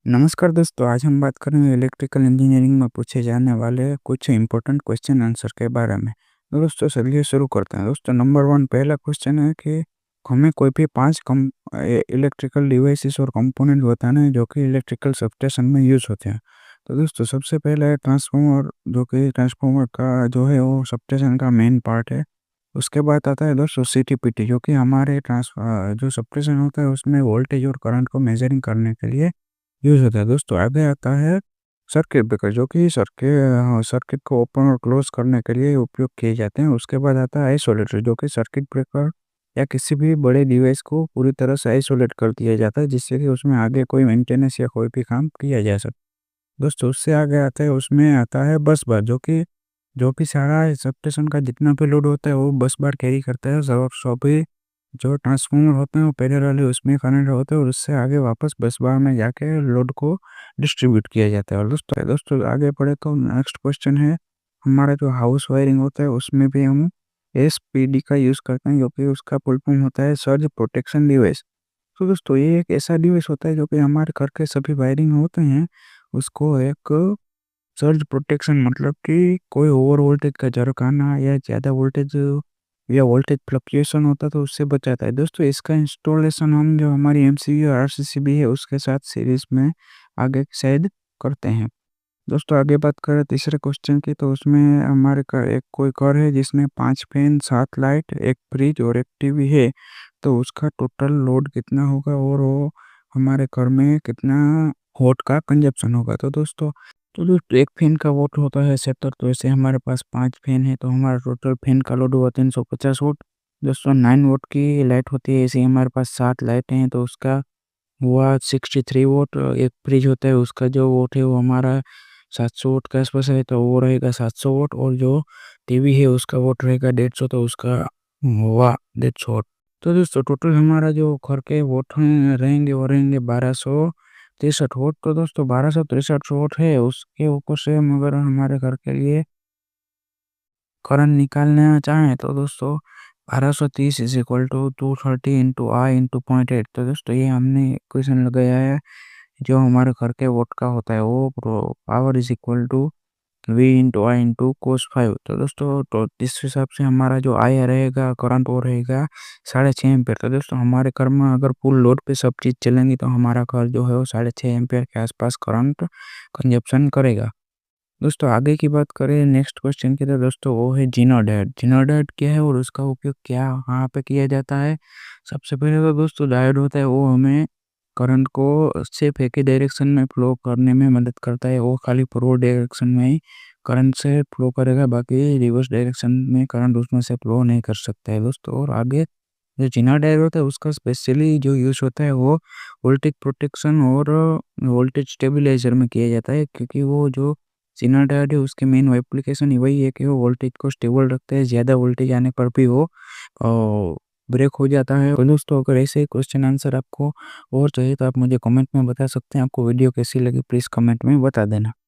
नमस्कार दोस्तों, आज हम बात करेंगे इलेक्ट्रिकल इंजीनियरिंग में पूछे जाने वाले कुछ इम्पोर्टेंट क्वेश्चन आंसर के बारे में। तो दोस्तों चलिए शुरू करते हैं। दोस्तों नंबर 1 पहला क्वेश्चन है कि हमें कोई भी 5 इलेक्ट्रिकल डिवाइसेस और कंपोनेंट बताना है जो कि इलेक्ट्रिकल सबस्टेशन में यूज़ होते हैं। तो दोस्तों सबसे पहला है ट्रांसफार्मर, जो कि ट्रांसफार्मर का जो है वो सबस्टेशन का मेन पार्ट है। उसके बाद आता है दोस्तों सीटीपीटी, जो कि हमारे जो सबस्टेशन होता है उसमें वोल्टेज और करंट को मेजरिंग करने के लिए यूज़ होता है। दोस्तों आगे आता है सर्किट ब्रेकर, जो कि सर्किट को ओपन और क्लोज करने के लिए उपयोग किए जाते हैं। उसके बाद आता है आइसोलेटर, जो कि सर्किट ब्रेकर या किसी भी बड़े डिवाइस को पूरी तरह से आइसोलेट कर दिया जाता है, जिससे कि उसमें आगे कोई मेंटेनेंस या कोई भी काम किया जा सके। दोस्तों उससे आगे आता है, उसमें आता है बस बार, जो कि सारा सबस्टेशन का जितना भी लोड होता है वो बस बार कैरी करता है। और सभी जो ट्रांसफार्मर होते हैं वो पैरेलली उसमें कनेक्ट होते हैं और उससे आगे वापस बस बार में जाके लोड को डिस्ट्रीब्यूट किया जाता है। और दोस्तों आगे बढ़े तो नेक्स्ट क्वेश्चन है, हमारा जो हाउस वायरिंग होता है उसमें भी हम एसपीडी का यूज़ करते हैं, जो कि उसका फुल फॉर्म होता है सर्ज प्रोटेक्शन डिवाइस। तो दोस्तों ये एक ऐसा डिवाइस होता है जो कि हमारे घर के सभी वायरिंग होते हैं उसको एक सर्ज प्रोटेक्शन, मतलब कि कोई ओवर वोल्टेज का झरोकाना या ज़्यादा वोल्टेज या वोल्टेज फ्लक्चुएशन होता है तो उससे बचाता है। दोस्तों इसका इंस्टॉलेशन हम जो हमारी एमसीबी और आरसीसीबी है उसके साथ सीरीज में आगे की साइड करते हैं। दोस्तों आगे बात करें तीसरे क्वेश्चन की, तो उसमें हमारे का एक कोई घर है जिसमें 5 फैन, 7 लाइट, एक फ्रिज और एक टीवी है। तो उसका टोटल लोड कितना होगा और वो हमारे घर में कितना वोट का कंजप्शन होगा। तो दोस्तों एक फैन का वोट होता है 70, तो ऐसे हमारे पास 5 फैन है तो हमारा टोटल फैन का लोड हुआ 350 वोट। दोस्तों 9 वोट की लाइट होती है, ऐसे ही हमारे पास 7 लाइटें हैं तो उसका हुआ 63 वोट। एक फ्रिज होता है उसका जो वोट है वो हमारा 700 वोट के आसपास है तो वो रहेगा 700 वोट। और जो टीवी है उसका वोट रहेगा 150, तो उसका हुआ 150 वोट। तो दोस्तों टोटल हमारा जो घर के वोट हैं रहेंगे वो रहेंगे 1263 वोट। तो दोस्तों 1263 वोट है, उसके ऊपर से हम अगर हमारे घर के लिए करंट निकालना चाहें तो दोस्तों 1230 is equal to 230 into I into 0.8। तो दोस्तों ये हमने क्वेश्चन लगाया है जो हमारे घर के वोट का होता है वो power is equal to V into I into cos 5। तो दोस्तों तो इस हिसाब से हमारा जो आई रहेगा करंट वो रहेगा 6.5 एम्पियर। तो दोस्तों हमारे घर में अगर फुल लोड पे सब चीज़ चलेंगी तो हमारा घर जो है वो 6.5 एम्पियर के आसपास करंट कंजप्शन करेगा। दोस्तों आगे की बात करें नेक्स्ट क्वेश्चन की, तो दोस्तों वो है जीनो डायोड। जीनो डायोड क्या है और उसका उपयोग क्या कहाँ पे किया जाता है। सबसे पहले तो दोस्तों डायोड होता है वो हमें करंट को सिर्फ एक ही डायरेक्शन में फ्लो करने में मदद करता है। वो खाली फॉरवर्ड डायरेक्शन में ही करंट से फ्लो करेगा, बाकी रिवर्स डायरेक्शन में करंट उसमें से फ्लो नहीं कर सकता है दोस्तों। और आगे जो जीना डायोड होता है उसका स्पेशली जो यूज़ होता है वो वोल्टेज प्रोटेक्शन और वोल्टेज स्टेबलाइजर में किया जाता है, क्योंकि वो जो जीना डायोड है उसकी मेन एप्लीकेशन ही वही है कि वो वोल्टेज को स्टेबल रखता है, ज़्यादा वोल्टेज आने पर भी वो ब्रेक हो जाता है। और दोस्तों अगर ऐसे क्वेश्चन आंसर आपको और चाहिए तो आप मुझे कमेंट में बता सकते हैं। आपको वीडियो कैसी लगी प्लीज़ कमेंट में बता देना।